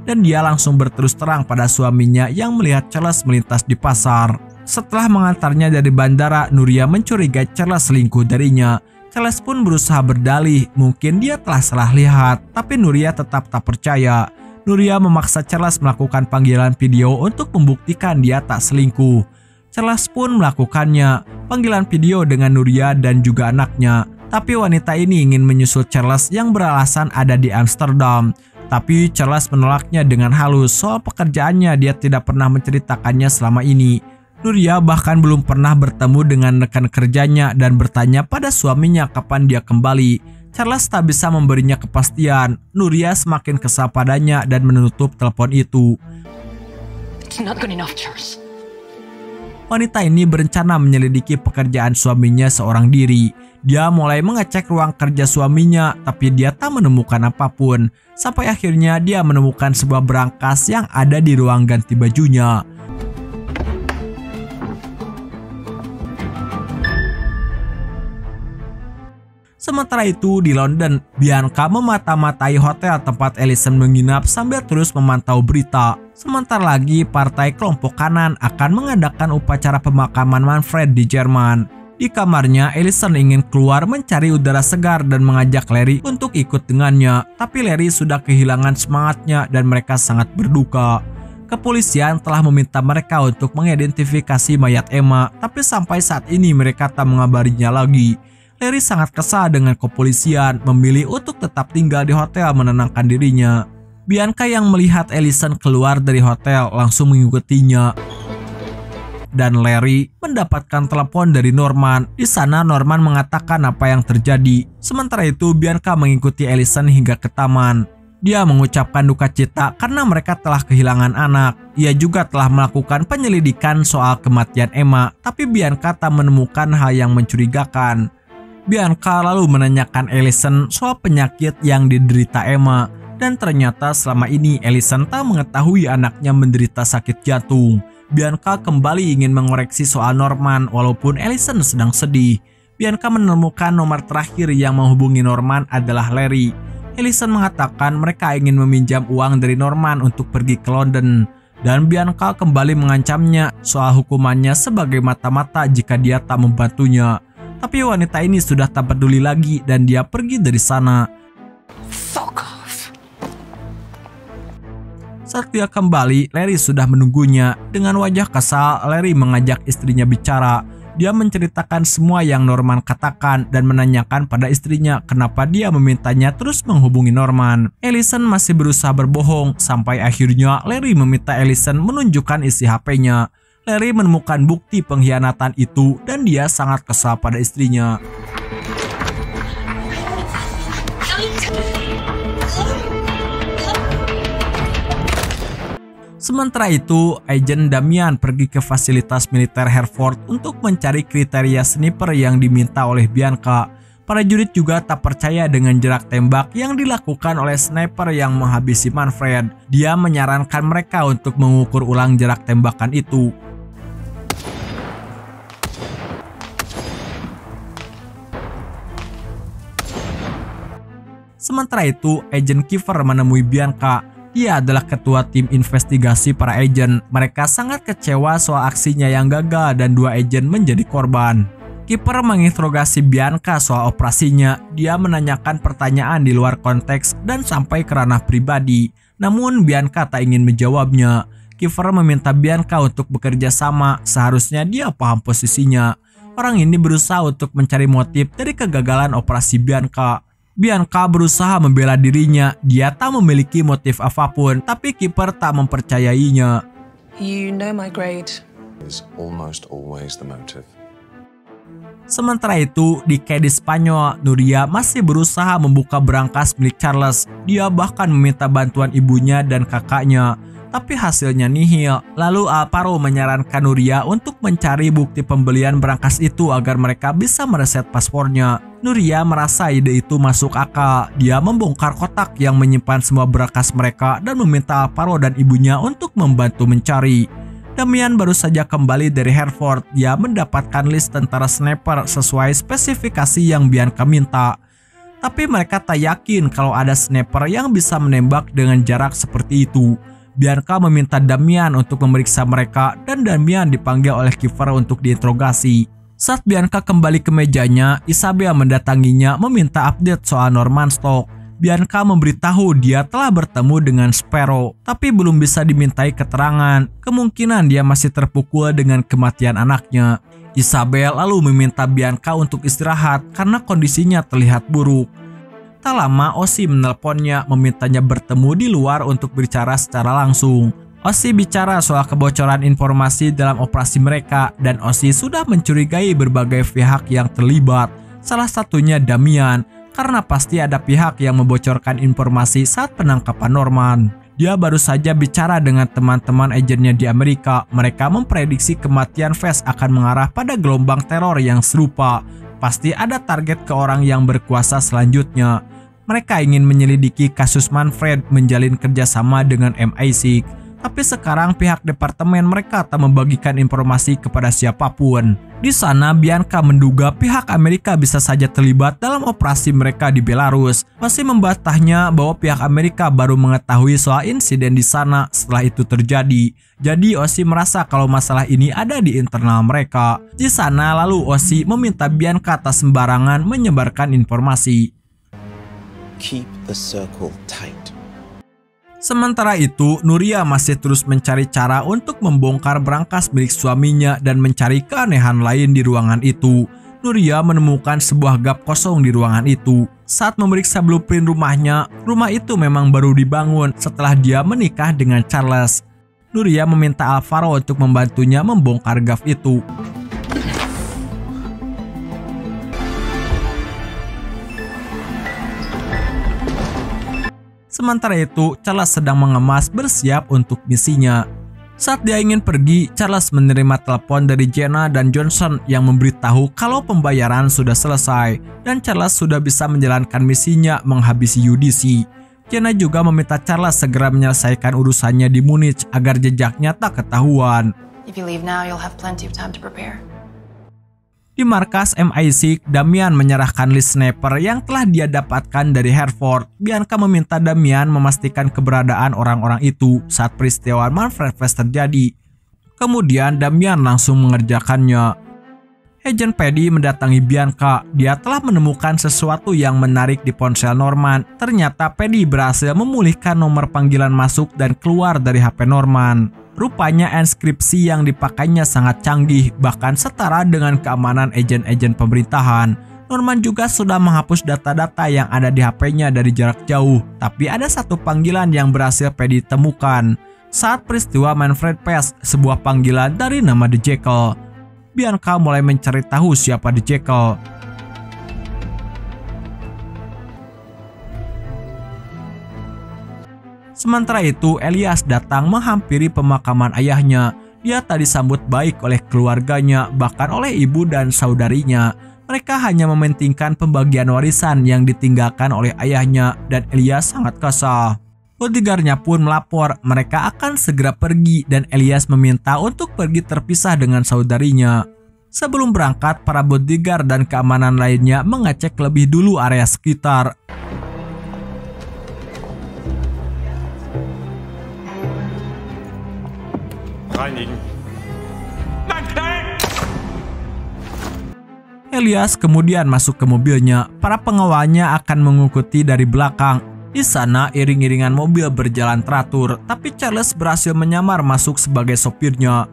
Dan dia langsung berterus terang pada suaminya yang melihat Charles melintas di pasar. Setelah mengantarnya dari bandara, Nuria mencurigai Charles selingkuh darinya. Charles pun berusaha berdalih, mungkin dia telah salah lihat, tapi Nuria tetap tak percaya. Nuria memaksa Charles melakukan panggilan video untuk membuktikan dia tak selingkuh. Charles pun melakukannya, panggilan video dengan Nuria dan juga anaknya. Tapi wanita ini ingin menyusul Charles yang beralasan ada di Amsterdam. Tapi Charles menolaknya dengan halus soal pekerjaannya, dia tidak pernah menceritakannya selama ini. Nuria bahkan belum pernah bertemu dengan rekan kerjanya dan bertanya pada suaminya kapan dia kembali. Charles tak bisa memberinya kepastian. Nuria semakin kesal padanya dan menutup telepon itu. It's not good enough, Charles. Wanita ini berencana menyelidiki pekerjaan suaminya seorang diri. Dia mulai mengecek ruang kerja suaminya, tapi dia tak menemukan apapun. Sampai akhirnya dia menemukan sebuah berangkas yang ada di ruang ganti bajunya. Sementara itu di London, Bianca memata-matai hotel tempat Allison menginap sambil terus memantau berita. Sebentar lagi partai kelompok kanan akan mengadakan upacara pemakaman Manfred di Jerman. Di kamarnya, Allison ingin keluar mencari udara segar dan mengajak Larry untuk ikut dengannya. Tapi Larry sudah kehilangan semangatnya dan mereka sangat berduka. Kepolisian telah meminta mereka untuk mengidentifikasi mayat Emma, tapi sampai saat ini mereka tak mengabarinya lagi. Larry sangat kesal dengan kepolisian, memilih untuk tetap tinggal di hotel menenangkan dirinya. Bianca yang melihat Allison keluar dari hotel langsung mengikutinya. Dan Larry mendapatkan telepon dari Norman. Di sana Norman mengatakan apa yang terjadi. Sementara itu Bianca mengikuti Allison hingga ke taman. Dia mengucapkan duka cita karena mereka telah kehilangan anak. Ia juga telah melakukan penyelidikan soal kematian Emma, tapi Bianca tak menemukan hal yang mencurigakan. Bianca lalu menanyakan Allison soal penyakit yang diderita Emma, dan ternyata selama ini Allison tak mengetahui anaknya menderita sakit jantung. Bianca kembali ingin mengoreksi soal Norman walaupun Allison sedang sedih. Bianca menemukan nomor terakhir yang menghubungi Norman adalah Larry. Allison mengatakan mereka ingin meminjam uang dari Norman untuk pergi ke London, dan Bianca kembali mengancamnya soal hukumannya sebagai mata-mata jika dia tak membantunya. Tapi wanita ini sudah tak peduli lagi dan dia pergi dari sana. Fuck off. Saat dia kembali, Larry sudah menunggunya. Dengan wajah kesal, Larry mengajak istrinya bicara. Dia menceritakan semua yang Norman katakan dan menanyakan pada istrinya kenapa dia memintanya terus menghubungi Norman. Allison masih berusaha berbohong sampai akhirnya Larry meminta Allison menunjukkan isi HP-nya. Larry menemukan bukti pengkhianatan itu dan dia sangat kesal pada istrinya. Sementara itu, Agent Damian pergi ke fasilitas militer Hereford untuk mencari kriteria sniper yang diminta oleh Bianca. Para jurid juga tak percaya dengan jarak tembak yang dilakukan oleh sniper yang menghabisi Manfred. Dia menyarankan mereka untuk mengukur ulang jarak tembakan itu. Sementara itu, Agent Kiefer menemui Bianca. Dia adalah ketua tim investigasi para agen. Mereka sangat kecewa soal aksinya yang gagal dan dua agen menjadi korban. Kiefer menginterogasi Bianca soal operasinya. Dia menanyakan pertanyaan di luar konteks dan sampai ke ranah pribadi. Namun Bianca tak ingin menjawabnya. Kiefer meminta Bianca untuk bekerja sama. Seharusnya dia paham posisinya. Orang ini berusaha untuk mencari motif dari kegagalan operasi Bianca. Bianca berusaha membela dirinya. Dia tak memiliki motif apapun, tapi Kiefer tak mempercayainya. You know my grade. Is almost always the motive. Sementara itu, di Cadiz Spanyol, Nuria masih berusaha membuka berangkas milik Charles. Dia bahkan meminta bantuan ibunya dan kakaknya, tapi hasilnya nihil. Lalu Alvaro menyarankan Nuria untuk mencari bukti pembelian berangkas itu agar mereka bisa mereset paspornya. Nuria merasa ide itu masuk akal. Dia membongkar kotak yang menyimpan semua berangkas mereka dan meminta Alvaro dan ibunya untuk membantu mencari. Damian baru saja kembali dari Hereford. Dia mendapatkan list tentara sniper sesuai spesifikasi yang Bianca minta. Tapi mereka tak yakin kalau ada sniper yang bisa menembak dengan jarak seperti itu. Bianca meminta Damian untuk memeriksa mereka dan Damian dipanggil oleh Kiefer untuk diinterogasi. Saat Bianca kembali ke mejanya, Isabel mendatanginya meminta update soal Norman Stock. Bianca memberitahu dia telah bertemu dengan Sparrow, tapi belum bisa dimintai keterangan. Kemungkinan dia masih terpukul dengan kematian anaknya. Isabel lalu meminta Bianca untuk istirahat karena kondisinya terlihat buruk. Tak lama, Ozzy menelponnya memintanya bertemu di luar untuk bicara secara langsung. Ozzy bicara soal kebocoran informasi dalam operasi mereka dan Ozzy sudah mencurigai berbagai pihak yang terlibat. Salah satunya Damian, karena pasti ada pihak yang membocorkan informasi saat penangkapan Norman. Dia baru saja bicara dengan teman-teman agennya di Amerika. Mereka memprediksi kematian Vess akan mengarah pada gelombang teror yang serupa. Pasti ada target ke orang yang berkuasa selanjutnya. Mereka ingin menyelidiki kasus Manfred menjalin kerjasama dengan MI6. Tapi sekarang pihak departemen mereka tak membagikan informasi kepada siapapun. Di sana Bianca menduga pihak Amerika bisa saja terlibat dalam operasi mereka di Belarus. Masih membantahnya bahwa pihak Amerika baru mengetahui soal insiden di sana setelah itu terjadi. Jadi Ozzy merasa kalau masalah ini ada di internal mereka. Di sana lalu Ozzy meminta Bianca tak sembarangan menyebarkan informasi. Keep the circle tight. Sementara itu, Nuria masih terus mencari cara untuk membongkar berangkas milik suaminya dan mencari keanehan lain di ruangan itu. Nuria menemukan sebuah gap kosong di ruangan itu. Saat memeriksa blueprint rumahnya, rumah itu memang baru dibangun setelah dia menikah dengan Charles. Nuria meminta Alvaro untuk membantunya membongkar gap itu. Sementara itu, Charles sedang mengemas bersiap untuk misinya. Saat dia ingin pergi, Charles menerima telepon dari Jenna dan Johnson yang memberitahu kalau pembayaran sudah selesai dan Charles sudah bisa menjalankan misinya menghabisi Yudici. Jenna juga meminta Charles segera menyelesaikan urusannya di Munich agar jejaknya tak ketahuan. If you leave now, you'll have plenty of time to prepare. Di markas MI6, Damian menyerahkan list sniper yang telah dia dapatkan dari Hereford. Bianca meminta Damian memastikan keberadaan orang-orang itu saat peristiwa Manfred Fest terjadi. Kemudian Damian langsung mengerjakannya. Agent Paddy mendatangi Bianca. Dia telah menemukan sesuatu yang menarik di ponsel Norman. Ternyata Paddy berhasil memulihkan nomor panggilan masuk dan keluar dari HP Norman. Rupanya enskripsi yang dipakainya sangat canggih, bahkan setara dengan keamanan agen-agen pemerintahan. Norman juga sudah menghapus data-data yang ada di HP-nya dari jarak jauh, tapi ada satu panggilan yang berhasil Paddy temukan. Saat peristiwa Manfred Fest, sebuah panggilan dari nama The Jackal. Bianca mulai mencari tahu siapa The Jackal. Sementara itu, Elias datang menghampiri pemakaman ayahnya. Dia tak disambut baik oleh keluarganya, bahkan oleh ibu dan saudarinya. Mereka hanya mementingkan pembagian warisan yang ditinggalkan oleh ayahnya, dan Elias sangat kesal. Bodyguardnya pun melapor mereka akan segera pergi, dan Elias meminta untuk pergi terpisah dengan saudarinya. Sebelum berangkat, para bodyguard dan keamanan lainnya mengecek lebih dulu area sekitar. Elias kemudian masuk ke mobilnya. Para pengawalnya akan mengikuti dari belakang. Di sana iring-iringan mobil berjalan teratur, tapi Charles berhasil menyamar masuk sebagai sopirnya.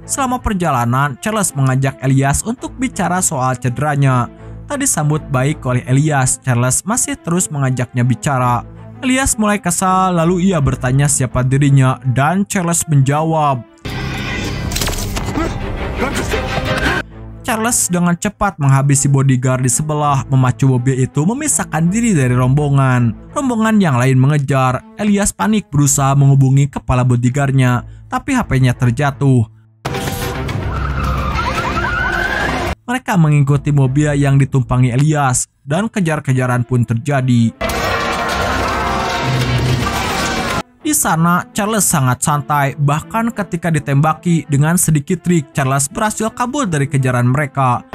Selama perjalanan, Charles mengajak Elias untuk bicara soal cederanya. Tak disambut baik oleh Elias, Charles masih terus mengajaknya bicara. Elias mulai kesal, lalu ia bertanya siapa dirinya, dan Charles menjawab. Charles dengan cepat menghabisi bodyguard di sebelah, memacu mobil itu memisahkan diri dari rombongan. Rombongan yang lain mengejar. Elias panik berusaha menghubungi kepala bodyguardnya, tapi HP-nya terjatuh. Mereka mengikuti mobil yang ditumpangi Elias, dan kejar-kejaran pun terjadi. Di sana, Charles sangat santai, bahkan ketika ditembaki dengan sedikit trik, Charles berhasil kabur dari kejaran mereka.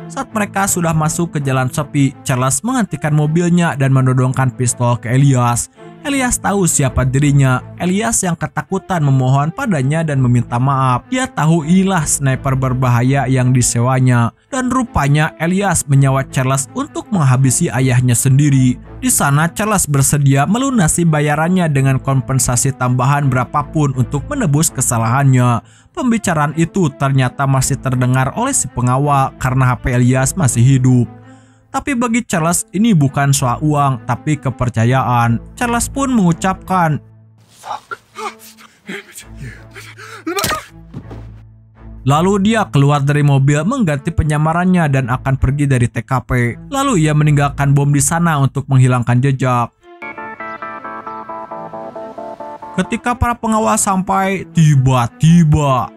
Saat mereka sudah masuk ke jalan sepi, Charles menghentikan mobilnya dan menodongkan pistol ke Elias. Elias tahu siapa dirinya. Elias yang ketakutan memohon padanya dan meminta maaf. Dia tahu inilah sniper berbahaya yang disewanya. Dan rupanya Elias menyewa Charles untuk menghabisi ayahnya sendiri. Di sana Charles bersedia melunasi bayarannya dengan kompensasi tambahan berapapun untuk menebus kesalahannya. Pembicaraan itu ternyata masih terdengar oleh si pengawal karena HP Elias masih hidup. Tapi bagi Charles ini bukan soal uang, tapi kepercayaan. Charles pun mengucapkan, lalu dia keluar dari mobil mengganti penyamarannya dan akan pergi dari TKP. Lalu ia meninggalkan bom di sana untuk menghilangkan jejak. Ketika para pengawal sampai, tiba-tiba